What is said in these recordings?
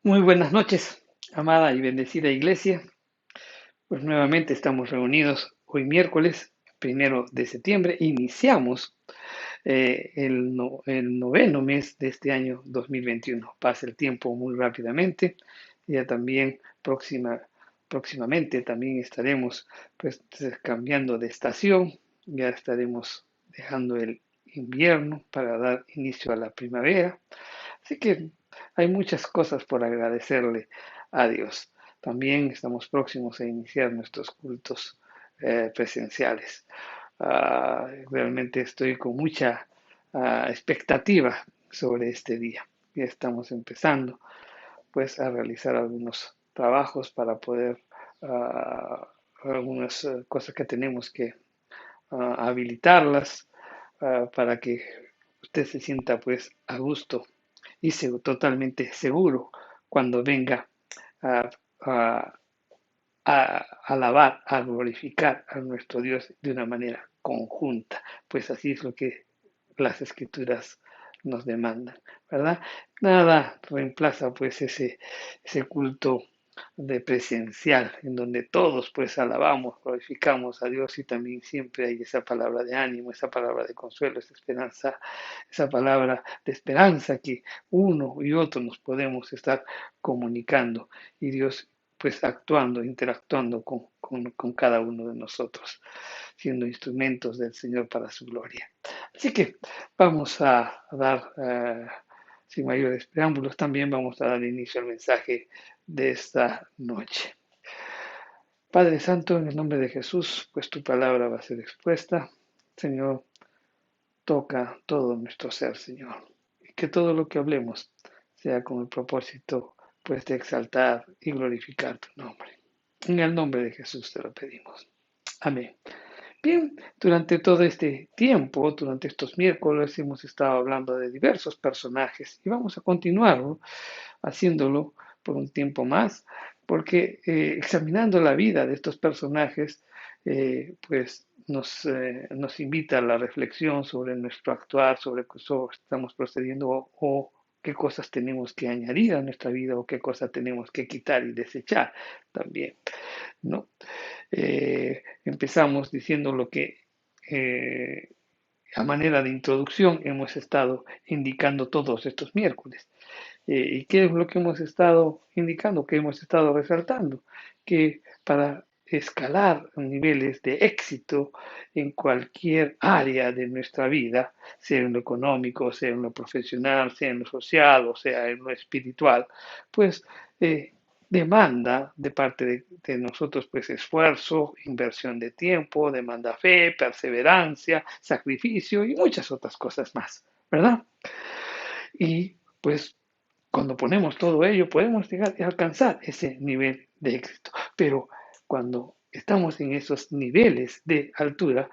Muy buenas noches, amada y bendecida iglesia. Pues nuevamente estamos reunidos hoy miércoles 1 de septiembre. Iniciamos el noveno mes de este año 2021. Pasa el tiempo muy rápidamente. Ya también próximamente también estaremos pues cambiando de estación. Ya estaremos dejando el invierno para dar inicio a la primavera. Así que hay muchas cosas por agradecerle a Dios. También estamos próximos a iniciar nuestros cultos presenciales. Realmente estoy con mucha expectativa sobre este día. Ya estamos empezando pues a realizar algunos trabajos para poder algunas cosas que tenemos que habilitarlas para que usted se sienta pues a gusto y totalmente seguro cuando venga a, a- a alabar, a glorificar a nuestro Dios de una manera conjunta, pues así es lo que las escrituras nos demandan, ¿verdad? Nada reemplaza pues ese culto de presencial, en donde todos pues alabamos, glorificamos a Dios y también siempre hay esa palabra de ánimo, esa palabra de consuelo, esa esperanza, esa palabra de esperanza que uno y otro nos podemos estar comunicando y Dios pues actuando, interactuando con cada uno de nosotros, siendo instrumentos del Señor para su gloria. Así que vamos a dar, sin mayores preámbulos, también vamos a dar inicio al mensaje de esta noche. Padre Santo, en el nombre de Jesús, pues tu palabra va a ser expuesta. Señor, toca todo nuestro ser, Señor. Y que todo lo que hablemos sea con el propósito, pues, de exaltar y glorificar tu nombre. En el nombre de Jesús te lo pedimos. Amén. Bien, durante todo este tiempo, durante estos miércoles, hemos estado hablando de diversos personajes y vamos a continuarlo haciéndolo por un tiempo más, porque examinando la vida de estos personajes, pues nos invita a la reflexión sobre nuestro actuar, sobre cómo estamos procediendo o qué cosas tenemos que añadir a nuestra vida o qué cosas tenemos que quitar y desechar también, ¿no? Empezamos diciendo lo que eh, a manera de introducción hemos estado indicando todos estos miércoles. ¿Y qué es lo que hemos estado indicando, que hemos estado resaltando? Que para escalar niveles de éxito en cualquier área de nuestra vida, sea en lo económico, sea en lo profesional, sea en lo social o sea en lo espiritual, pues demanda de parte de nosotros pues esfuerzo, inversión de tiempo, demanda fe, perseverancia, sacrificio y muchas otras cosas más, ¿verdad? Y pues cuando ponemos todo ello, podemos llegar a alcanzar ese nivel de éxito. Pero cuando estamos en esos niveles de altura,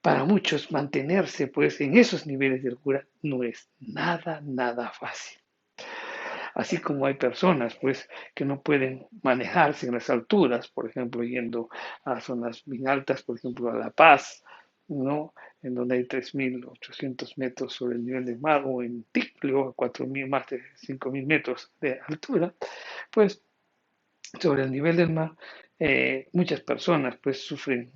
para muchos mantenerse pues en esos niveles de altura no es nada fácil. Así como hay personas pues que no pueden manejarse en las alturas, por ejemplo, yendo a zonas bien altas, por ejemplo, a La Paz, ¿no? En donde hay 3.800 metros sobre el nivel del mar, o en Ticlio, 4.000, más de 5.000 metros de altura, pues sobre el nivel del mar, muchas personas pues sufren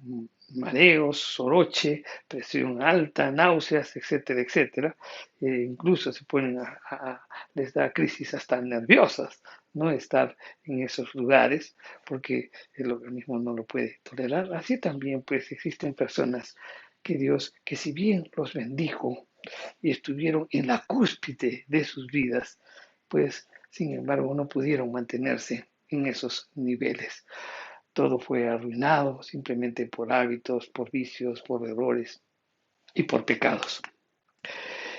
mareos, soroche, presión alta, náuseas, etcétera, etcétera. Incluso se ponen les da crisis hasta nerviosas, ¿no? Estar en esos lugares porque el organismo no lo puede tolerar. Así también pues existen personas que Dios, que si bien los bendijo y estuvieron en la cúspide de sus vidas, pues sin embargo no pudieron mantenerse en esos niveles. Todo fue arruinado simplemente por hábitos, por vicios, por errores y por pecados.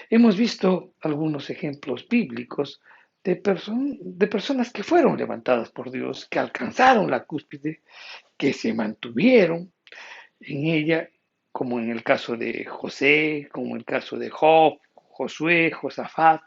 Hemos visto algunos ejemplos bíblicos de personas que fueron levantadas por Dios, que alcanzaron la cúspide, que se mantuvieron en ella, como en el caso de José, como en el caso de Job, Josué, Josafat,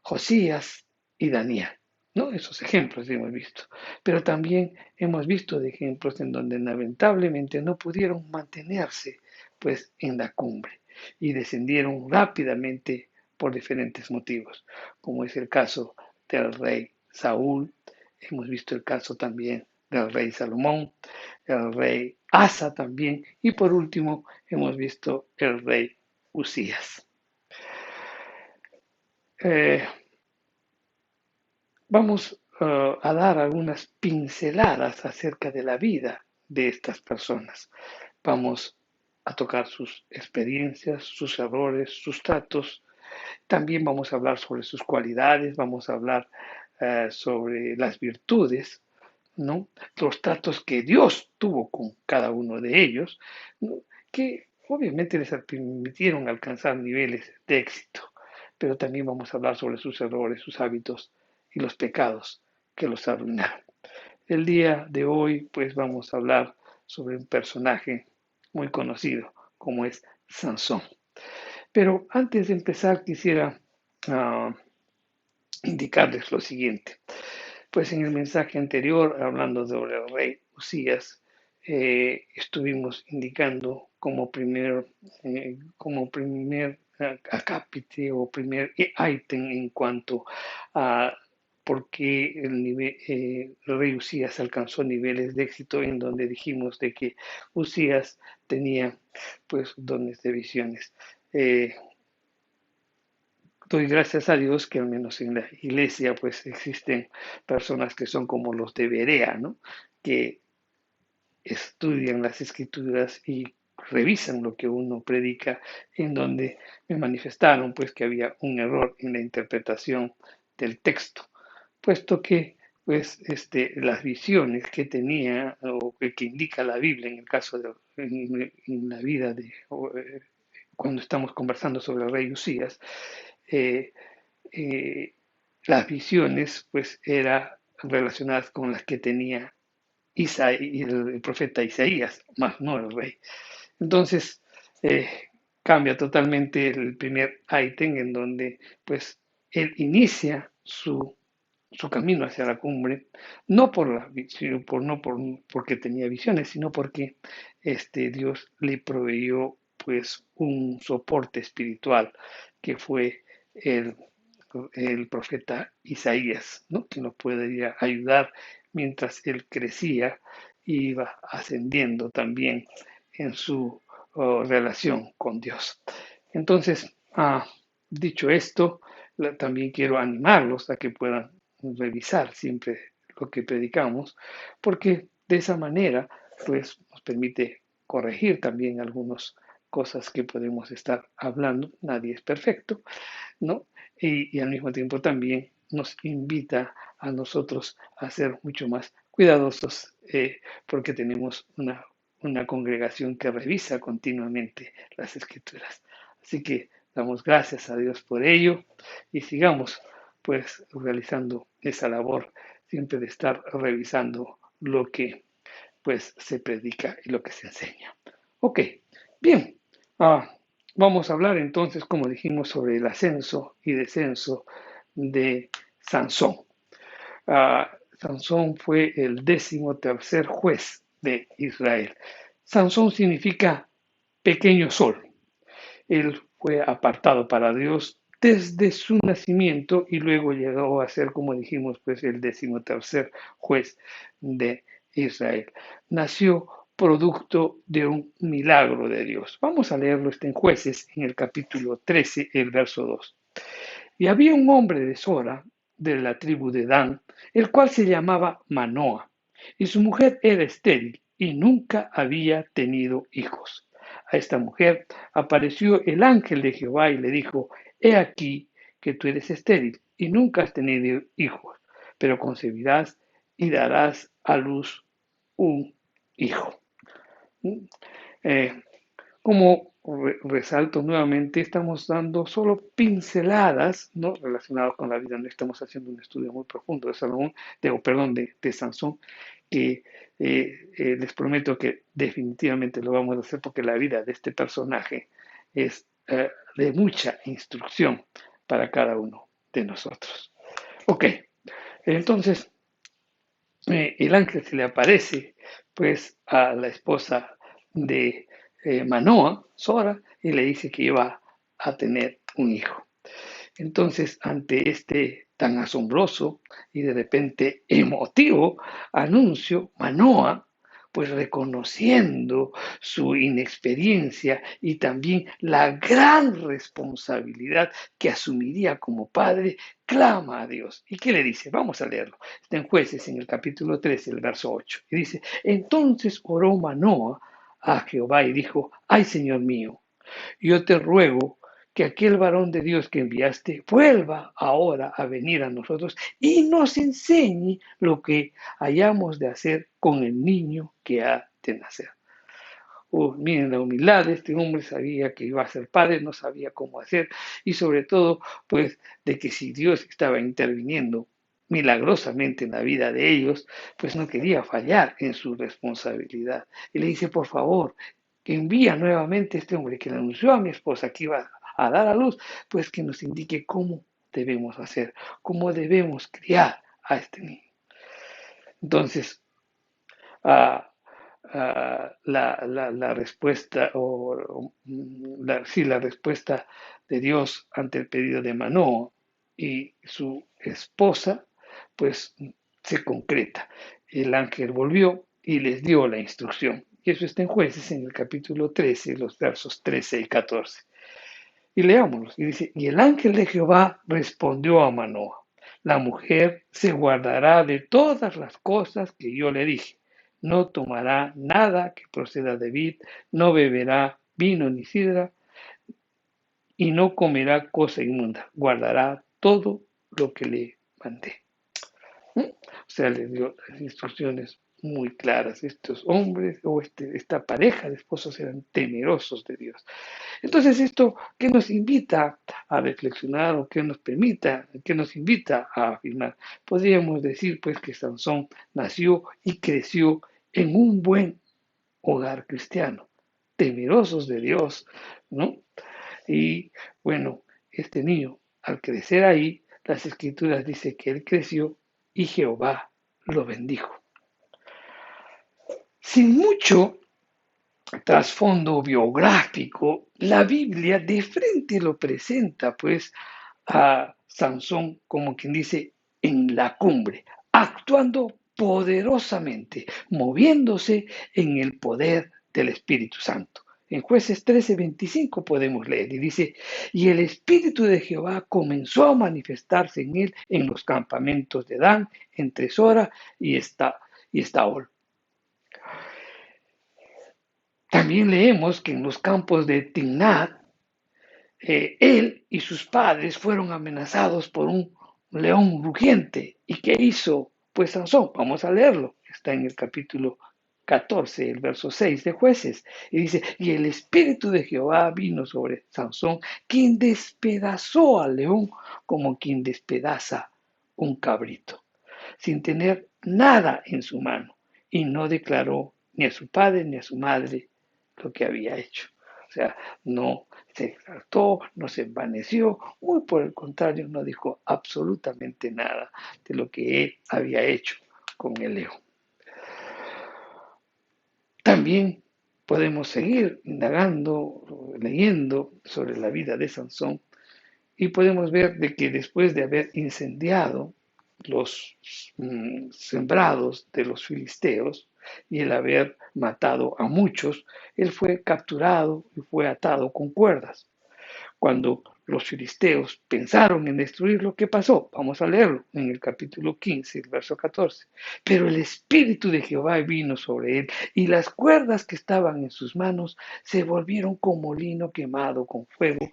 Josías y Daniel. ¿No? Esos ejemplos hemos visto. Pero también hemos visto de ejemplos en donde lamentablemente no pudieron mantenerse pues en la cumbre y descendieron rápidamente por diferentes motivos, como es el caso del rey Saúl, hemos visto el caso también del rey Salomón, el rey Asa también, y por último hemos visto el rey Usías. Vamos a dar algunas pinceladas acerca de la vida de estas personas. Vamos a tocar sus experiencias, sus errores, sus tratos. También vamos a hablar sobre sus cualidades, vamos a hablar sobre las virtudes, ¿no? Los tratos que Dios tuvo con cada uno de ellos, ¿no? Que obviamente les permitieron alcanzar niveles de éxito, pero también vamos a hablar sobre sus errores, sus hábitos y los pecados que los arruinaron. El día de hoy, pues vamos a hablar sobre un personaje muy conocido, como es Sansón. Pero antes de empezar, quisiera uh, indicarles lo siguiente. Pues en el mensaje anterior, hablando sobre el rey Usías, estuvimos indicando como primer acápite o primer ítem en cuanto a por qué el rey Usías alcanzó niveles de éxito, en donde dijimos de que Usías tenía pues dones de visiones. Doy gracias a Dios que al menos en la iglesia pues existen personas que son como los de Berea, ¿no? Que estudian las escrituras y revisan lo que uno predica, en donde me manifestaron pues que había un error en la interpretación del texto, puesto que pues las visiones que tenía o que indica la Biblia en el caso de en la vida de cuando estamos conversando sobre el rey Usías, eh, eh, las visiones pues eran relacionadas con las que tenía el profeta Isaías, más no el rey. Entonces eh, cambia totalmente el primer ítem, en donde pues él inicia su camino hacia la cumbre, no por la visión, porque tenía visiones, sino porque Dios le proveyó pues un soporte espiritual que fue el, el profeta Isaías, ¿no? Que nos podría ayudar mientras él crecía y iba ascendiendo también en su relación con Dios. Entonces, dicho esto, también quiero animarlos a que puedan revisar siempre lo que predicamos, porque de esa manera, pues, nos permite corregir también algunas cosas que podemos estar hablando. Nadie es perfecto, ¿no? Y al mismo tiempo también nos invita a nosotros a ser mucho más cuidadosos, porque tenemos una congregación que revisa continuamente las escrituras. Así que damos gracias a Dios por ello y sigamos pues realizando esa labor siempre de estar revisando lo que pues se predica y lo que se enseña. Ok, bien. Ah, Vamos a hablar entonces, como dijimos, sobre el ascenso y descenso de Sansón. Sansón fue el 13º juez de Israel. Sansón significa pequeño sol. Él fue apartado para Dios desde su nacimiento y luego llegó a ser, como dijimos, pues el 13º juez de Israel. Nació producto de un milagro de Dios. Vamos a leerlo en Jueces, en el capítulo 13, el verso 2. Y había un hombre de Sora, de la tribu de Dan, el cual se llamaba Manoa, y su mujer era estéril y nunca había tenido hijos. A esta mujer apareció el ángel de Jehová y le dijo: He aquí que tú eres estéril y nunca has tenido hijos, pero concebirás y darás a luz un hijo. Eh, Como resalto nuevamente, estamos dando solo pinceladas, ¿no?, relacionadas con la vida. No estamos haciendo un estudio muy profundo de Salomón, de Sansón, que les prometo que definitivamente lo vamos a hacer, porque la vida de este personaje es de mucha instrucción para cada uno de nosotros. Ok, entonces el ángel se le aparece pues a la esposa de Manoa, Sora, y le dice que iba a tener un hijo. Entonces, ante este tan asombroso y de repente emotivo anuncio, Manoa, pues reconociendo su inexperiencia y también la gran responsabilidad que asumiría como padre, clama a Dios. ¿Y qué le dice? Vamos a leerlo. Está en Jueces, en el capítulo 13, el verso 8. Y dice, entonces oró Manoa a Jehová y dijo, ay, Señor mío, yo te ruego que aquel varón de Dios que enviaste vuelva ahora a venir a nosotros y nos enseñe lo que hayamos de hacer con el niño que ha de nacer. Miren la humildad de este hombre, sabía que iba a ser padre, no sabía cómo hacer y sobre todo, pues, de que si Dios estaba interviniendo milagrosamente en la vida de ellos, pues no quería fallar en su responsabilidad. Y le dice, por favor, envía nuevamente a este hombre que le anunció a mi esposa que iba a dar a luz, pues que nos indique cómo debemos hacer, cómo debemos criar a este niño. Entonces, ah, la respuesta la respuesta de Dios ante el pedido de Manoah y su esposa, pues se concreta. El ángel volvió y les dio la instrucción. Y eso está en Jueces, en el capítulo 13, los versos 13 y 14. Y leámoslos. Y dice, y el ángel de Jehová respondió a Manoah, la mujer se guardará de todas las cosas que yo le dije. No tomará nada que proceda de vid, no beberá vino ni sidra, y no comerá cosa inmunda. Guardará todo lo que le mandé. O sea, les dio las instrucciones muy claras. Estos hombres o esta pareja de esposos eran temerosos de Dios. Entonces, esto que nos invita a reflexionar o que nos invita a afirmar, podríamos decir pues que Sansón nació y creció en un buen hogar cristiano, temerosos de Dios, ¿no? Y bueno, este niño, al crecer ahí, las escrituras dicen que él creció y Jehová lo bendijo. Sin mucho trasfondo biográfico, la Biblia de frente lo presenta pues a Sansón como quien dice en la cumbre, actuando poderosamente, moviéndose en el poder del Espíritu Santo. En Jueces 13:25 podemos leer y dice, y el Espíritu de Jehová comenzó a manifestarse en él en los campamentos de Dan, entre Sora y Estaol. También leemos que en los campos de Timnat, él y sus padres fueron amenazados por un león rugiente. ¿Y qué hizo? Pues Sansón, vamos a leerlo, está en el capítulo 14, el verso 6 de Jueces, y dice, y el Espíritu de Jehová vino sobre Sansón, quien despedazó al león como quien despedaza un cabrito, sin tener nada en su mano, y no declaró ni a su padre ni a su madre lo que había hecho. O sea, no se exaltó, no se envaneció, muy por el contrario, no dijo absolutamente nada de lo que él había hecho con el león. También podemos seguir indagando, leyendo sobre la vida de Sansón y podemos ver de que después de haber incendiado los sembrados de los filisteos y el haber matado a muchos, él fue capturado y fue atado con cuerdas. Cuando los filisteos pensaron en destruirlo, ¿qué pasó? Vamos a leerlo en el capítulo 15, el verso 14. Pero el Espíritu de Jehová vino sobre él y las cuerdas que estaban en sus manos se volvieron como lino quemado con fuego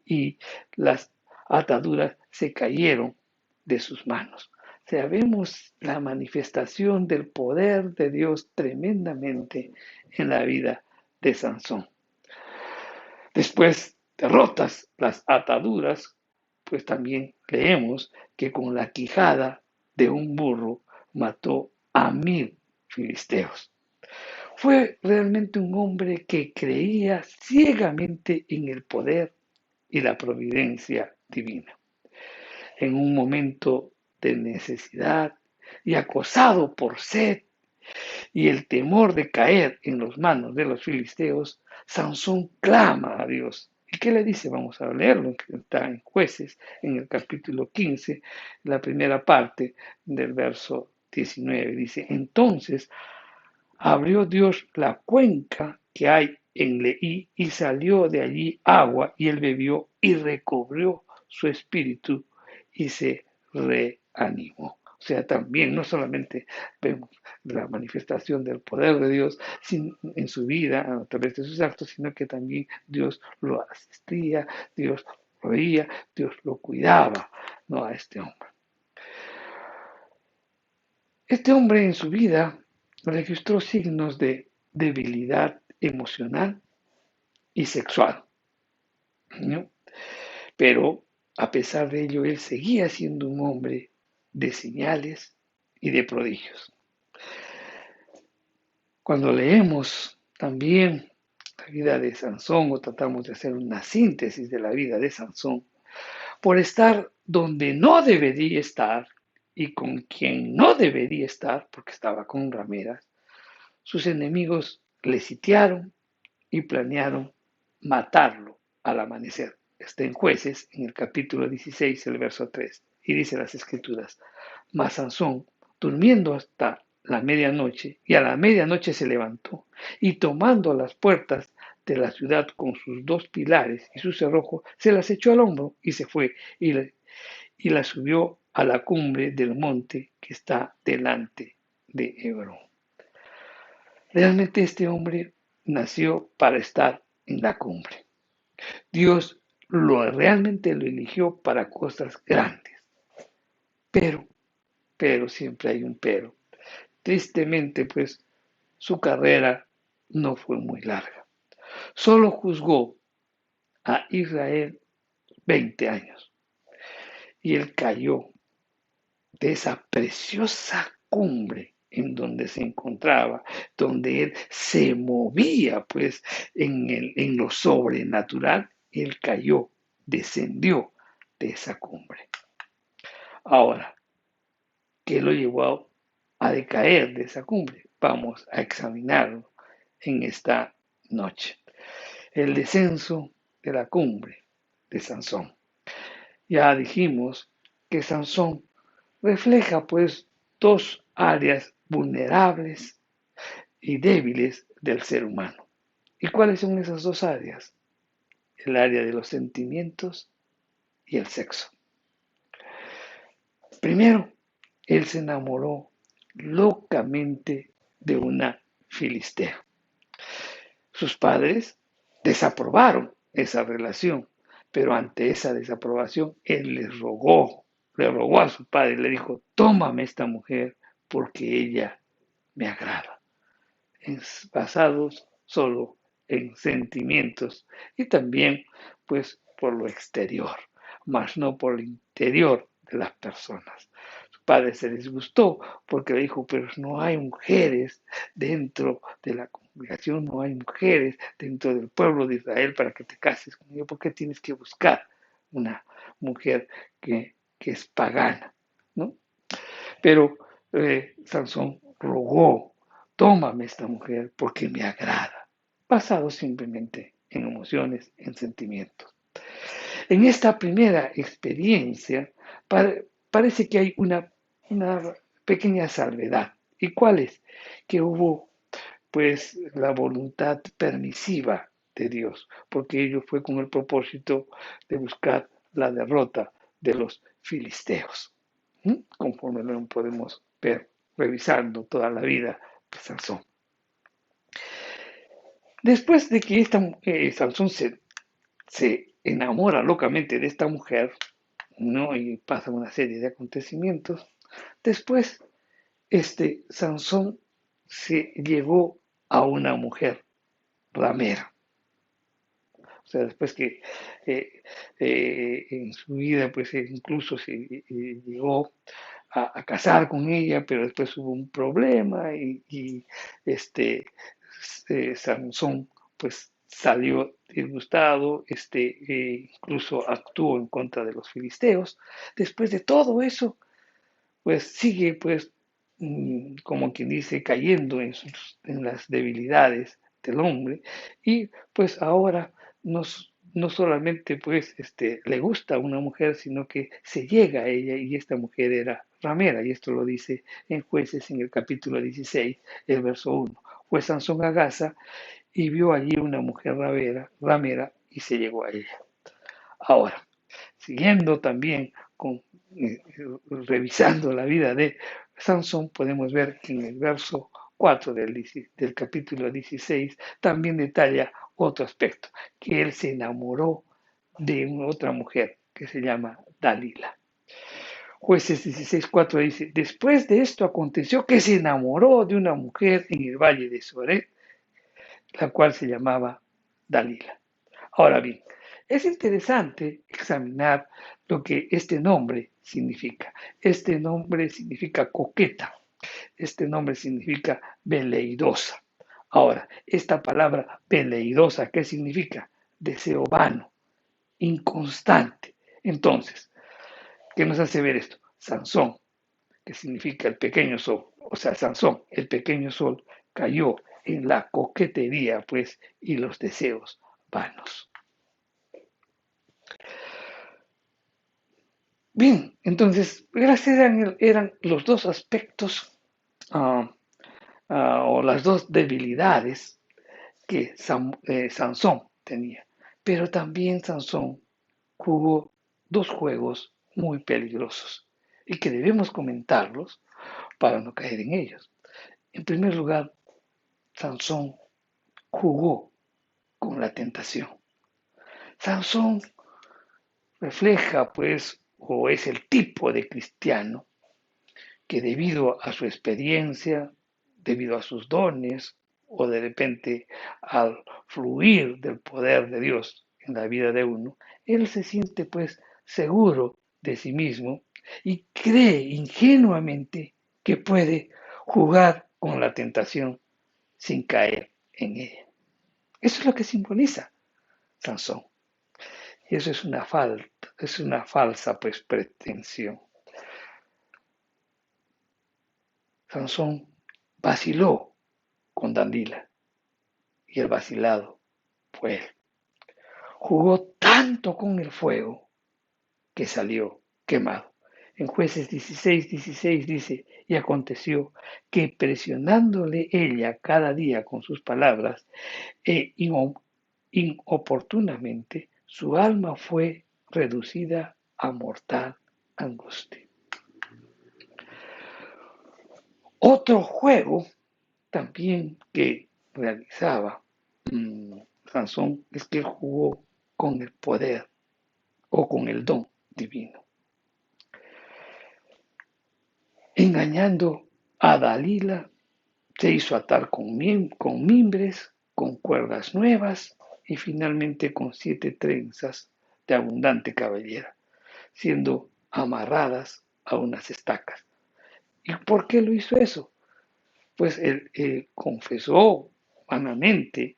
y las ataduras se cayeron de sus manos. O sea, vemos la manifestación del poder de Dios tremendamente en la vida de Sansón. Después de rotas las ataduras, pues también leemos que con la quijada de un burro mató a 1000 filisteos. Fue realmente un hombre que creía ciegamente en el poder y la providencia divina. En un momento de necesidad y acosado por sed y el temor de caer en las manos de los filisteos, Sansón clama a Dios ¿Y qué le dice? Vamos a leerlo, que está en Jueces, en el capítulo 15, la primera parte del verso 19. Dice, entonces abrió Dios la cuenca que hay en Leí y salió de allí agua y él bebió y recobró su espíritu y se reanimó. O sea, también no solamente vemos la manifestación del poder de Dios en su vida a través de sus actos, sino que también Dios lo asistía, Dios lo veía, Dios lo cuidaba, ¿no? A este hombre. Este hombre en su vida registró signos de debilidad emocional y sexual, ¿no? Pero a pesar de ello, él seguía siendo un hombre de señales y de prodigios. Cuando leemos también la vida de Sansón o tratamos de hacer una síntesis de la vida de Sansón, por estar donde no debería estar y con quien no debería estar, porque estaba con rameras, sus enemigos le sitiaron y planearon matarlo al amanecer. Está en Jueces, en el capítulo 16, el verso 3, y dice las escrituras, mas Sansón, durmiendo hasta la medianoche, y a la medianoche se levantó, y tomando las puertas de la ciudad con sus dos pilares y su cerrojo, se las echó al hombro y se fue, y la subió a la cumbre del monte que está delante de Hebrón. Realmente este hombre nació para estar en la cumbre. Dios realmente lo eligió para cosas grandes. Pero, siempre hay un pero. Tristemente, pues, su carrera no fue muy larga. Solo juzgó a Israel 20 años. Y él cayó de esa preciosa cumbre en donde se encontraba, donde él se movía, pues, en lo sobrenatural, él cayó, descendió de esa cumbre. Ahora, ¿qué lo llevó a decaer de esa cumbre? Vamos a examinarlo en esta noche. El descenso de la cumbre de Sansón. Ya dijimos que Sansón refleja pues dos áreas vulnerables y débiles del ser humano. ¿Y cuáles son esas dos áreas? El área de los sentimientos y el sexo. Primero, él se enamoró locamente de una filistea. Sus padres desaprobaron esa relación, pero ante esa desaprobación, él le rogó a su padre, le dijo, tómame esta mujer porque ella me agrada, basados solo en sentimientos y también pues por lo exterior, más no por lo interior de las personas. Su padre se disgustó porque le dijo, pero no hay mujeres dentro de la congregación, no hay mujeres dentro del pueblo de Israel para que te cases con ella, porque tienes que buscar una mujer que es pagana, ¿no? Pero Sansón rogó, tómame esta mujer porque me agrada, basado simplemente en emociones, en sentimientos. En esta primera experiencia parece que hay una pequeña salvedad. ¿Y cuál es? Que hubo pues la voluntad permisiva de Dios, porque ello fue con el propósito de buscar la derrota de los filisteos. Conforme lo podemos ver revisando toda la vida de Sansón. Después de que Sansón se enamora locamente de esta mujer, ¿no? Y pasa una serie de acontecimientos, después Sansón se llevó a una mujer ramera. O sea, después que en su vida, pues incluso se llegó a casar con ella, pero después hubo un problema y Sansón pues salió disgustado, incluso actuó en contra de los filisteos. Después de todo eso, pues sigue pues como quien dice cayendo en las debilidades del hombre y pues ahora nos no solamente pues le gusta a una mujer, sino que se llega a ella y esta mujer era ramera y esto lo dice en Jueces en el capítulo 16, el verso 1. Fue Sansón a Gaza y vio allí una mujer ramera y se llegó a ella. Ahora, siguiendo también con revisando la vida de Sansón, podemos ver que en el verso 4 del capítulo 16 también detalla otro aspecto, que él se enamoró de otra mujer que se llama Dalila. Jueces 16:4 dice, después de esto aconteció que se enamoró de una mujer en el valle de Soré, la cual se llamaba Dalila. Ahora bien, es interesante examinar lo que este nombre significa. Este nombre significa coqueta. Este nombre significa veleidosa. Ahora, esta palabra veleidosa, ¿qué significa? Deseo vano, inconstante. Entonces, ¿qué nos hace ver esto? Sansón, que significa el pequeño sol, o sea, Sansón, el pequeño sol, cayó en la coquetería, pues, y los deseos vanos. Bien, entonces, eran los dos aspectos uh, o las dos debilidades que Sansón tenía. Pero también Sansón jugó dos juegos muy peligrosos y que debemos comentarlos para no caer en ellos. En primer lugar, Sansón jugó con la tentación. Sansón refleja, pues, o es el tipo de cristiano que debido a su experiencia, debido a sus dones, o de repente al fluir del poder de Dios en la vida de uno, él se siente pues seguro de sí mismo y cree ingenuamente que puede jugar con la tentación sin caer en ella. Eso es lo que simboliza Sansón. Y eso es una falsa pues pretensión. Sansón vaciló con Dalila y el vacilado fue él. Jugó tanto con el fuego que salió quemado. En Jueces 16:16 dice, y aconteció que presionándole ella cada día con sus palabras e inoportunamente, su alma fue reducida a mortal angustia. Otro juego también que realizaba Sansón es que él jugó con el poder o con el don divino, engañando a Dalila, se hizo atar con mimbres, con cuerdas nuevas y finalmente con 7 trenzas de abundante cabellera, siendo amarradas a unas estacas. ¿Y por qué lo hizo eso? Pues él confesó vanamente,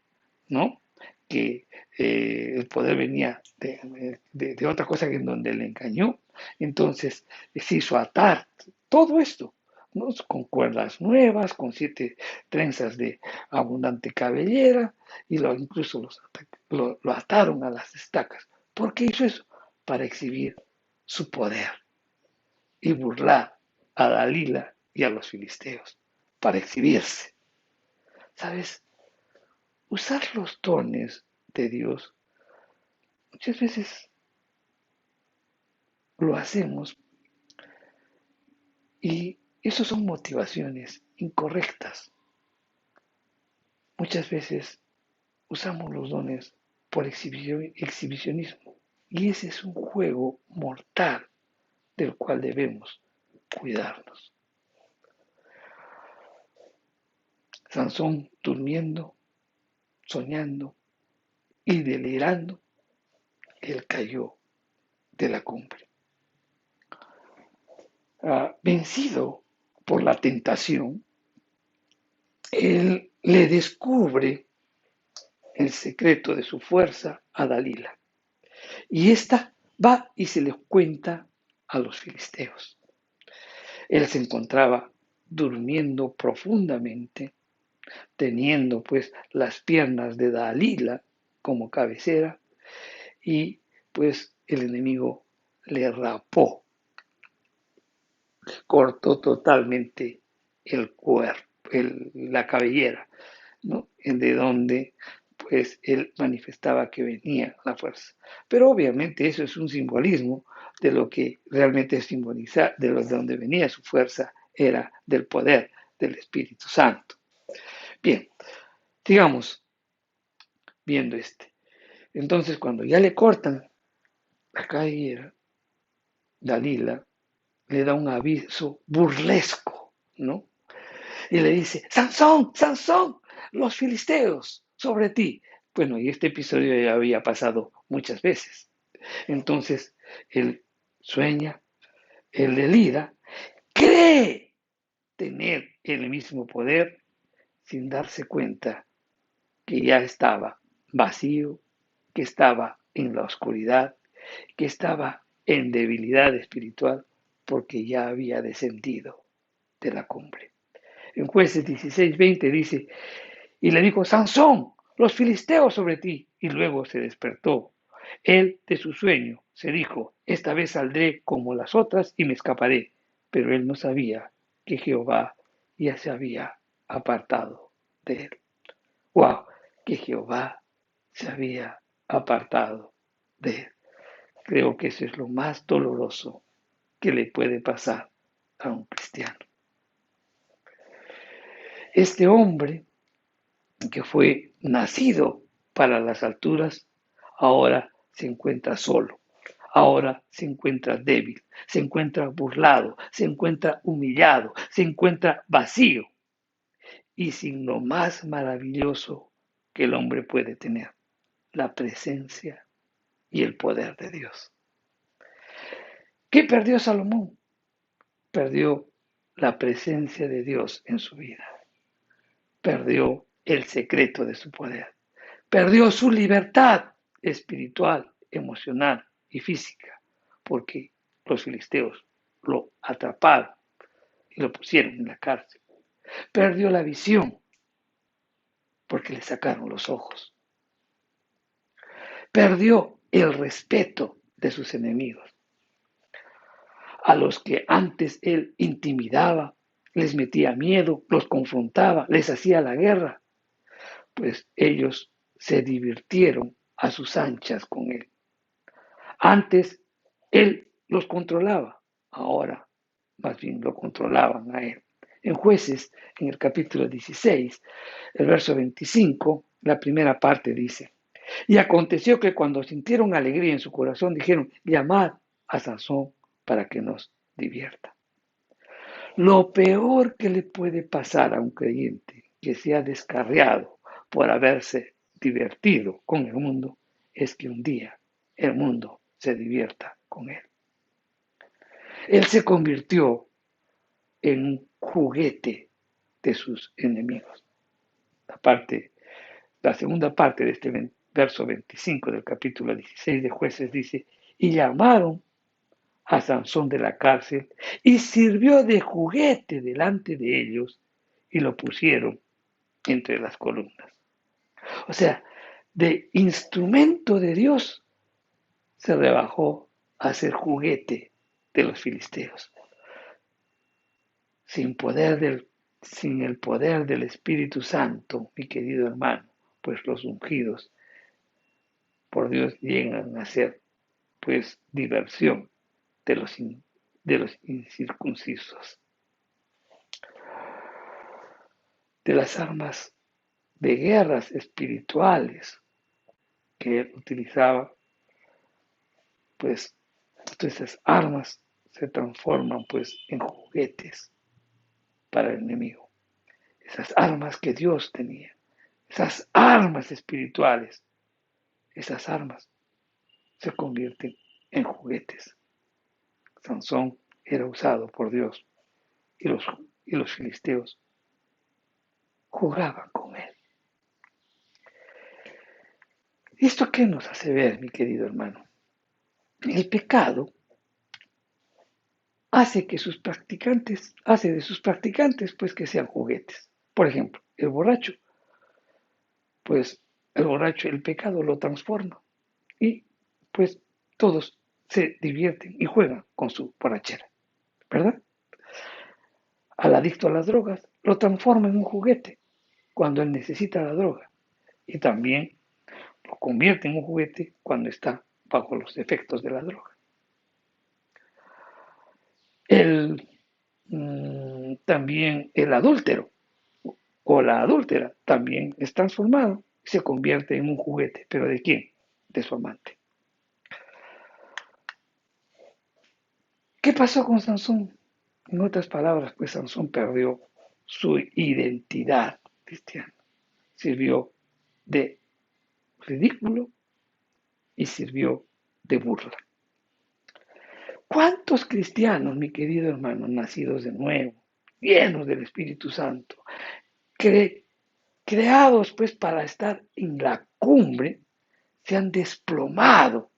¿no? Que el poder venía de otra cosa que en donde le engañó. Entonces se hizo atar todo esto, ¿no? Con cuerdas nuevas, con 7 trenzas de abundante cabellera, y incluso lo ataron a las estacas. ¿Por qué hizo eso? Para exhibir su poder y burlar a Dalila y a los filisteos, para exhibirse. ¿Sabes? Usar los dones de Dios muchas veces lo hacemos y eso son motivaciones incorrectas. Muchas veces usamos los dones por exhibicionismo y ese es un juego mortal del cual debemos cuidarnos. Sansón durmiendo, soñando y delirando, él cayó de la cumbre. Vencido por la tentación, él le descubre el secreto de su fuerza a Dalila. Y ésta va y se le cuenta a los filisteos. Él se encontraba durmiendo profundamente, teniendo pues las piernas de Dalila como cabecera y pues el enemigo le rapó, cortó totalmente el cuerpo, la cabellera, ¿no? De donde pues él manifestaba que venía la fuerza. Pero obviamente eso es un simbolismo de lo que realmente simboliza, de donde venía su fuerza, era del poder del Espíritu Santo. Bien, sigamos viendo este. Entonces, cuando ya le cortan la cabellera, Dalila le da un aviso burlesco, ¿no? Y le dice, Sansón, Sansón, los filisteos sobre ti. Bueno, y este episodio ya había pasado muchas veces. Entonces, él sueña, él delira, cree tener el mismo poder sin darse cuenta que ya estaba vacío, que estaba en la oscuridad, que estaba en debilidad espiritual, porque ya había descendido de la cumbre. En Jueces 16:20 dice, y le dijo, Sansón, los filisteos sobre ti. Y luego se despertó. Él de su sueño se dijo, esta vez saldré como las otras y me escaparé. Pero él no sabía que Jehová ya se había apartado de él. ¡Wow! Que Jehová se había apartado de él. Creo que eso es lo más doloroso que le puede pasar a un cristiano. Este hombre que fue nacido para las alturas, ahora se encuentra solo, ahora se encuentra débil, se encuentra burlado, se encuentra humillado, se encuentra vacío y sin lo más maravilloso que el hombre puede tener, la presencia y el poder de Dios. ¿Qué perdió Salomón? Perdió la presencia de Dios en su vida, perdió el secreto de su poder. Perdió su libertad espiritual, emocional y física, porque los filisteos lo atraparon y lo pusieron en la cárcel. Perdió la visión, porque le sacaron los ojos. Perdió el respeto de sus enemigos, a los que antes él intimidaba, les metía miedo, los confrontaba, les hacía la guerra, pues ellos se divirtieron a sus anchas con él. Antes él los controlaba, ahora más bien lo controlaban a él. En Jueces, en el capítulo 16, el verso 25, la primera parte dice, y aconteció que cuando sintieron alegría en su corazón, dijeron, llamad a Sansón para que nos divierta. Lo peor que le puede pasar a un creyente que se ha descarriado por haberse divertido con el mundo es que un día el mundo se divierta con él. Él se convirtió en un juguete de sus enemigos. La segunda parte de este verso 25 del capítulo 16 de Jueces dice, y llamaron a Sansón de la cárcel y sirvió de juguete delante de ellos y lo pusieron entre las columnas. O sea, de instrumento de Dios se rebajó a ser juguete de los filisteos. Sin el poder del Espíritu Santo, mi querido hermano, pues los ungidos por Dios llegan a ser pues diversión de los incircuncisos. De las armas de guerras espirituales que él utilizaba, pues todas esas armas se transforman pues en juguetes para el enemigo. Esas armas que Dios tenía, esas armas espirituales, esas armas se convierten en juguetes. Sansón era usado por Dios y los filisteos jugaban con él. ¿Esto qué nos hace ver, mi querido hermano? El pecado hace de sus practicantes pues que sean juguetes. Por ejemplo, el borracho, pues el borracho, el pecado lo transforma y pues todos se divierten y juegan con su borrachera, ¿verdad? Al adicto a las drogas lo transforma en un juguete cuando él necesita la droga y también lo convierte en un juguete cuando está bajo los efectos de la droga. El, también el adúltero o la adúltera también es transformado y se convierte en un juguete. ¿Pero de quién? De su amante. ¿Qué pasó con Sansón? En otras palabras, pues Sansón perdió su identidad cristiana. Sirvió de ridículo y sirvió de burla. ¿Cuántos cristianos, mi querido hermano, nacidos de nuevo, llenos del Espíritu Santo, creados pues para estar en la cumbre, se han desplomado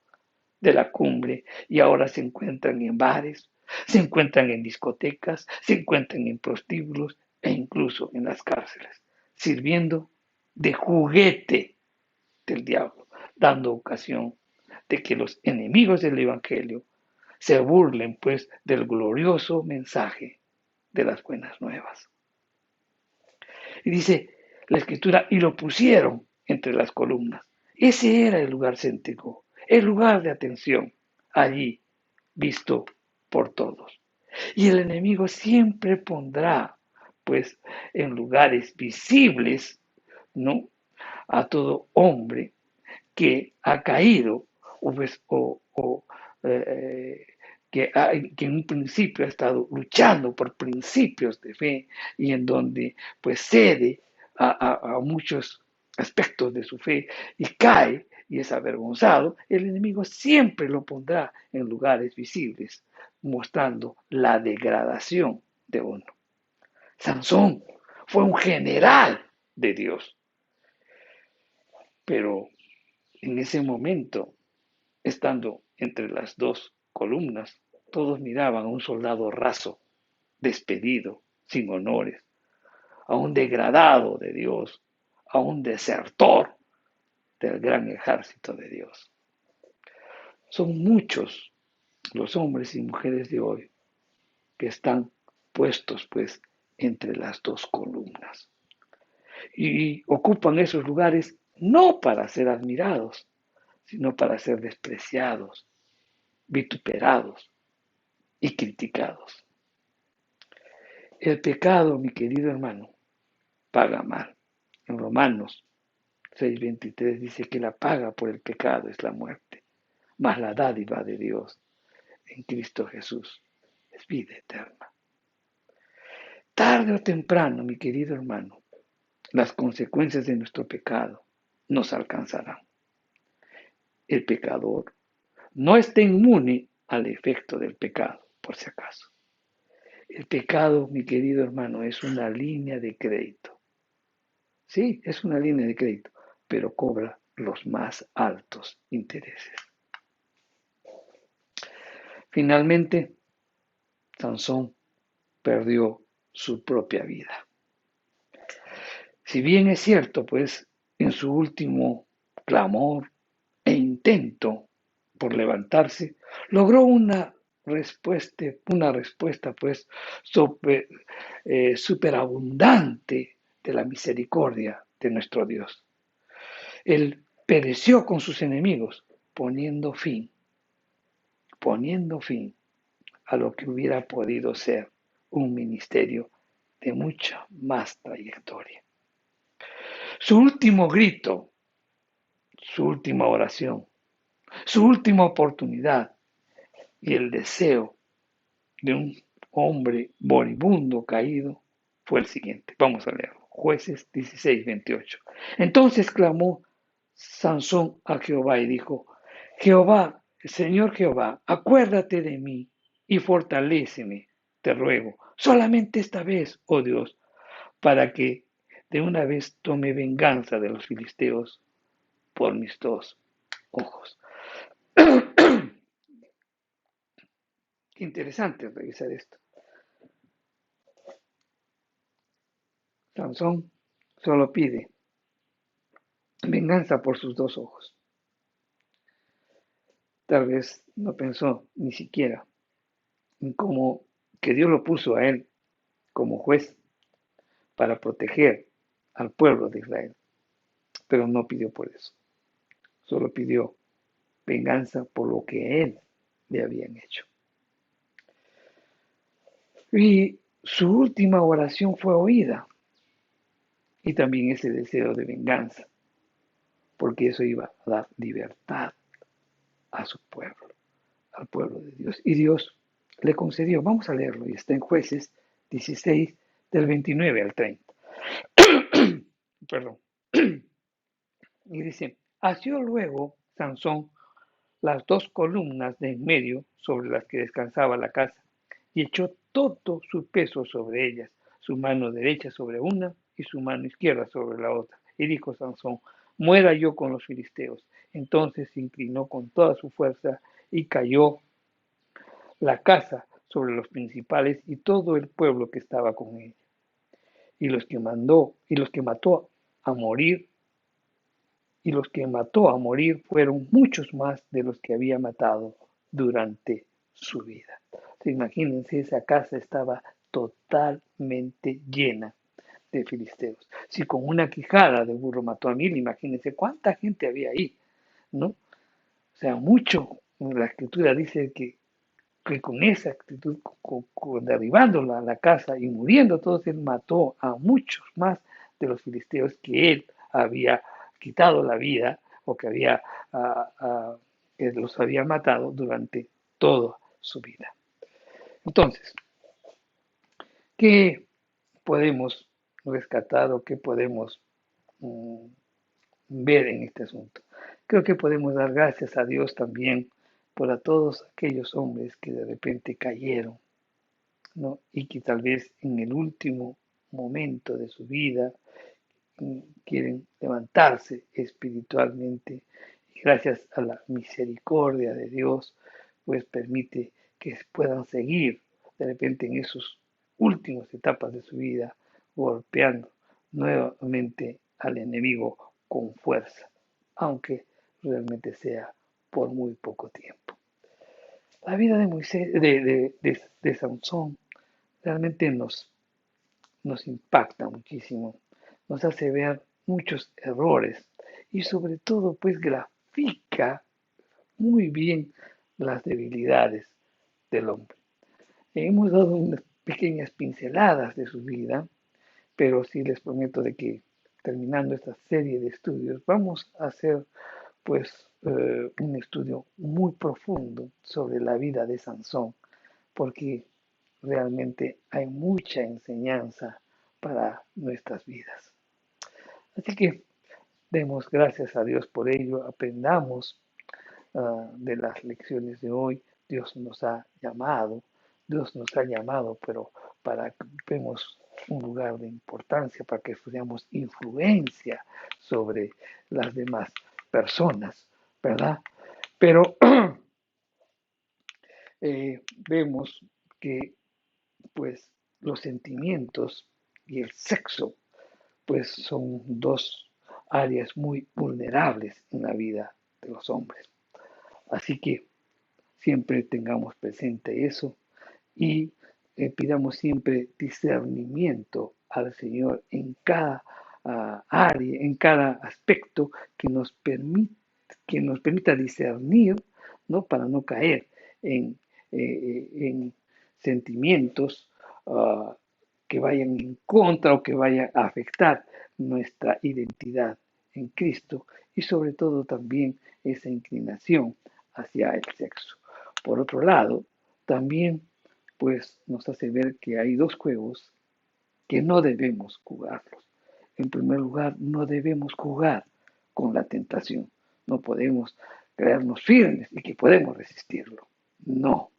de la cumbre y ahora se encuentran en bares, se encuentran en discotecas, se encuentran en prostíbulos e incluso en las cárceles, sirviendo de juguete del diablo, dando ocasión de que los enemigos del Evangelio se burlen pues del glorioso mensaje de las buenas nuevas. Y dice la escritura, y lo pusieron entre las columnas. Ese era el lugar céntrico, el lugar de atención, allí visto por todos. Y el enemigo siempre pondrá, pues, en lugares visibles, ¿no? A todo hombre que ha caído o, pues, que en un principio ha estado luchando por principios de fe y en donde pues cede a muchos aspectos de su fe y cae y es avergonzado, el enemigo siempre lo pondrá en lugares visibles, mostrando la degradación de uno. Sansón fue un general de Dios, pero en ese momento, estando entre las dos columnas, todos miraban a un soldado raso, despedido, sin honores, a un degradado de Dios, a un desertor del gran ejército de Dios. Son muchos los hombres y mujeres de hoy que están puestos pues entre las dos columnas y ocupan esos lugares no para ser admirados, sino para ser despreciados, vituperados y criticados. El pecado, mi querido hermano, paga mal. En Romanos 6:23 dice que la paga por el pecado es la muerte, mas la dádiva de Dios en Cristo Jesús es vida eterna. Tarde o temprano, mi querido hermano, las consecuencias de nuestro pecado nos alcanzarán. El pecador no está inmune al efecto del pecado, por si acaso. El pecado, mi querido hermano, es una línea de crédito. Sí, es una línea de crédito, pero cobra los más altos intereses. Finalmente, Sansón perdió su propia vida. Si bien es cierto, pues, en su último clamor e intento por levantarse, logró una respuesta pues, superabundante de la misericordia de nuestro Dios. Él pereció con sus enemigos, poniendo fin a lo que hubiera podido ser un ministerio de mucha más trayectoria. Su último grito, su última oración, su última oportunidad y el deseo de un hombre moribundo caído fue el siguiente. Vamos a leerlo. Jueces 16:28. Entonces clamó Sansón a Jehová y dijo, Jehová, Señor Jehová, acuérdate de mí y fortaléceme, te ruego, solamente esta vez, oh Dios, para que de una vez tome venganza de los filisteos por mis dos ojos. Qué interesante revisar esto. Sansón solo pide, 'venganza' por sus dos ojos. Tal vez no pensó ni siquiera en cómo que Dios lo puso a él como juez para proteger al pueblo de Israel, pero no pidió por eso, solo pidió venganza por lo que él le habían hecho. Y su última oración fue oída, y también ese deseo de venganza, porque eso iba a dar libertad a su pueblo, al pueblo de Dios. Y Dios le concedió, vamos a leerlo, y está en Jueces 16, del 29 al 30. Perdón. Y dice, asió luego Sansón las dos columnas de en medio sobre las que descansaba la casa, y echó todo su peso sobre ellas, su mano derecha sobre una y su mano izquierda sobre la otra. Y dijo Sansón, muera yo con los filisteos. Entonces se inclinó con toda su fuerza y cayó la casa sobre los principales y todo el pueblo que estaba con él. Y los que mató a morir y los que mató a morir fueron muchos más de los que había matado durante su vida. Imagínense, esa casa estaba totalmente llena de filisteos. Si con una quijada de burro mató a 1000, imagínense cuánta gente había ahí, ¿no? O sea, mucho. La escritura dice que con esa actitud, derribándola a la casa y muriendo todos, él mató a muchos más de los filisteos que él había quitado la vida o que que los había matado durante toda su vida. Entonces, ¿qué podemos rescatar o qué podemos mm, ver en este asunto? Creo que podemos dar gracias a Dios también por a todos aquellos hombres que de repente cayeron, ¿no? Y que tal vez en el último momento de su vida quieren levantarse espiritualmente y gracias a la misericordia de Dios, pues permite que puedan seguir de repente en esas últimas etapas de su vida golpeando nuevamente al enemigo con fuerza, aunque realmente sea por muy poco tiempo. La vida de Moisés, de Sansón, realmente nos impacta muchísimo, nos hace ver muchos errores y sobre todo pues grafica muy bien las debilidades del hombre. Hemos dado unas pequeñas pinceladas de su vida, pero sí les prometo de que terminando esta serie de estudios vamos a hacer pues un estudio muy profundo sobre la vida de Sansón, porque realmente hay mucha enseñanza para nuestras vidas. Así que demos gracias a Dios por ello, aprendamos de las lecciones de hoy. Dios nos ha llamado, pero para que ocupemos un lugar de importancia, para que estudiamos influencia sobre las demás personas, ¿verdad? Pero vemos que pues los sentimientos y el sexo pues son dos áreas muy vulnerables en la vida de los hombres. Así que siempre tengamos presente eso y pidamos siempre discernimiento al Señor en cada área, en cada aspecto que nos permita discernir, ¿no? Para no caer en, en sentimientos uh, que vayan en contra o que vayan a afectar nuestra identidad en Cristo y sobre todo también esa inclinación hacia el sexo. Por otro lado, también pues nos hace ver que hay dos juegos que no debemos jugarlos. En primer lugar, no debemos jugar con la tentación. No podemos creernos firmes y que podemos resistirlo. No,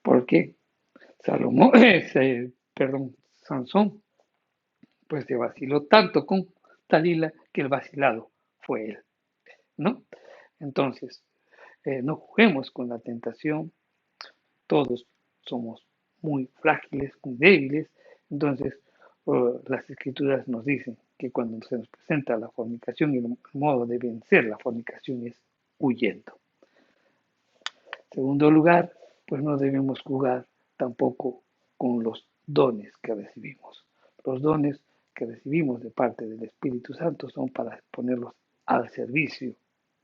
porque Salomón, Sansón, pues se vaciló tanto con Dalila que el vacilado fue él, ¿no? Entonces, no juguemos con la tentación, todos somos muy frágiles, muy débiles, entonces las escrituras nos dicen que cuando se nos presenta la fornicación y el modo de vencer la fornicación es huyendo. Segundo lugar, pues no debemos jugar tampoco con los dones que recibimos. Los dones que recibimos de parte del Espíritu Santo son para ponerlos al servicio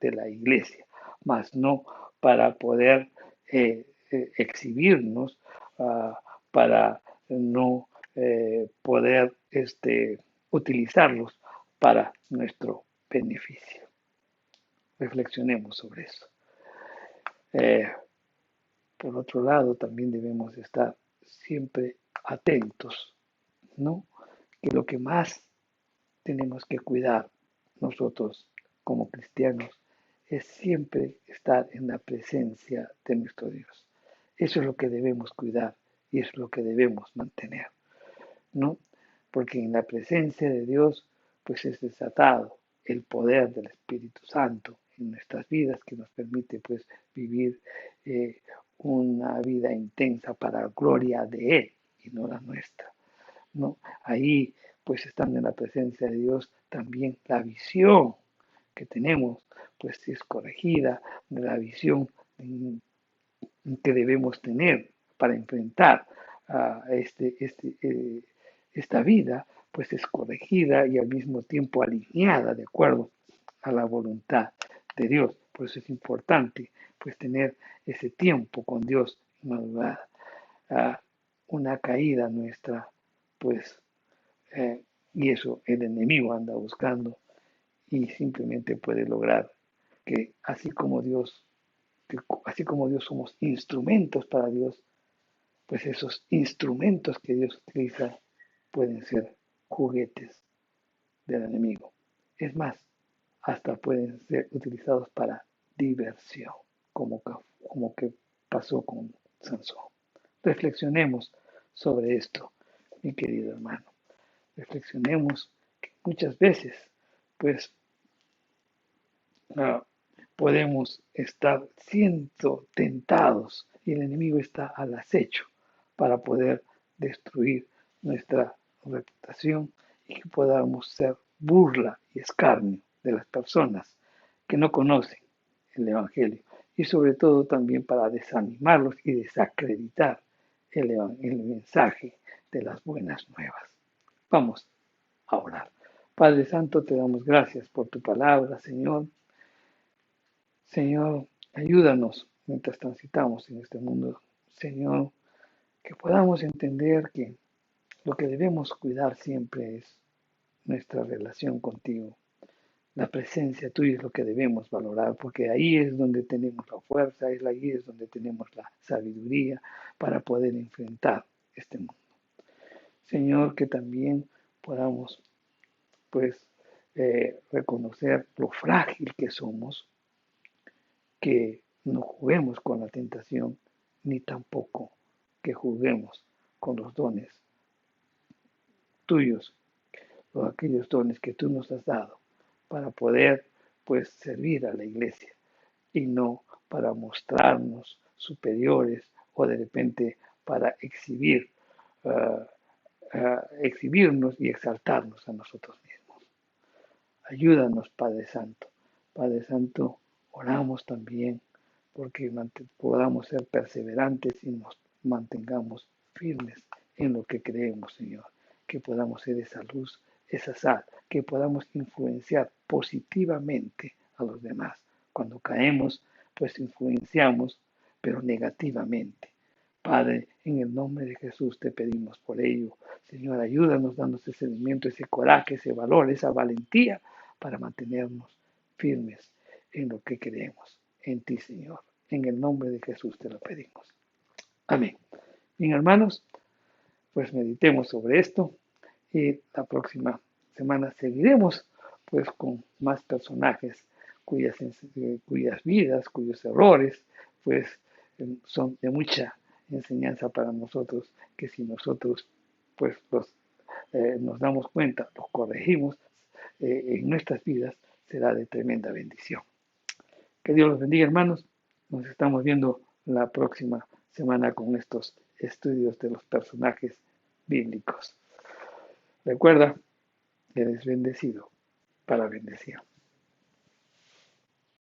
de la iglesia, más no para poder exhibirnos, para no poder utilizarlos para nuestro beneficio. Reflexionemos sobre eso. Eh, por otro lado, también debemos estar siempre atentos, ¿no? Que lo que más tenemos que cuidar nosotros como cristianos es siempre estar en la presencia de nuestro Dios. Eso es lo que debemos cuidar y es lo que debemos mantener, ¿no? Porque en la presencia de Dios, pues es desatado el poder del Espíritu Santo en nuestras vidas que nos permite, pues, vivir una vida intensa para la gloria de Él y no la nuestra, ¿no? Ahí, pues, estando en la presencia de Dios, también la visión que tenemos, pues, es corregida de la visión que debemos tener para enfrentar esta vida, pues es corregida y al mismo tiempo alineada de acuerdo a la voluntad de Dios. Por eso es importante pues tener ese tiempo con Dios en madrugada. Una caída nuestra, pues, y eso el enemigo anda buscando y simplemente puede lograr que así como Dios somos instrumentos para Dios, pues esos instrumentos que Dios utiliza pueden ser juguetes del enemigo. Es más, hasta pueden ser utilizados para diversión, como que pasó con Sansón. Reflexionemos sobre esto, mi querido hermano. Reflexionemos que muchas veces, pues, podemos estar siendo tentados y el enemigo está al acecho para poder destruir nuestra reputación y que podamos ser burla y escarnio de las personas que no conocen el Evangelio y sobre todo también para desanimarlos y desacreditar el mensaje de las buenas nuevas. Vamos a orar. Padre Santo, te damos gracias por tu palabra, Señor. Señor, ayúdanos mientras transitamos en este mundo. Señor, que podamos entender que lo que debemos cuidar siempre es nuestra relación contigo. La presencia tuya es lo que debemos valorar, porque ahí es donde tenemos la fuerza, ahí es donde tenemos la sabiduría para poder enfrentar este mundo. Señor, que también podamos, pues, reconocer lo frágil que somos, que no juguemos con la tentación, ni tampoco que juguemos con los dones tuyos, o aquellos dones que tú nos has dado, para poder, pues, servir a la iglesia, y no para mostrarnos superiores o de repente para exhibirnos y exaltarnos a nosotros mismos. Ayúdanos, Padre Santo. Padre Santo, oramos también porque podamos ser perseverantes y nos mantengamos firmes en lo que creemos, Señor. Que podamos ser esa luz, esa sal, que podamos influenciar positivamente a los demás. Cuando caemos, pues influenciamos, pero negativamente. Padre, en el nombre de Jesús te pedimos por ello. Señor, ayúdanos, dándonos ese sentimiento, ese coraje, ese valor, esa valentía para mantenernos firmes en lo que queremos, en ti, Señor. En el nombre de Jesús te lo pedimos. Amén. Bien, hermanos, pues meditemos sobre esto y la próxima semana seguiremos pues con más personajes cuyas vidas, cuyos errores, pues son de mucha enseñanza para nosotros, que si nosotros pues nos damos cuenta, los corregimos en nuestras vidas, será de tremenda bendición. Que Dios los bendiga, hermanos. Nos estamos viendo la próxima semana con estos estudios de los personajes bíblicos. Recuerda, eres bendecido para bendición.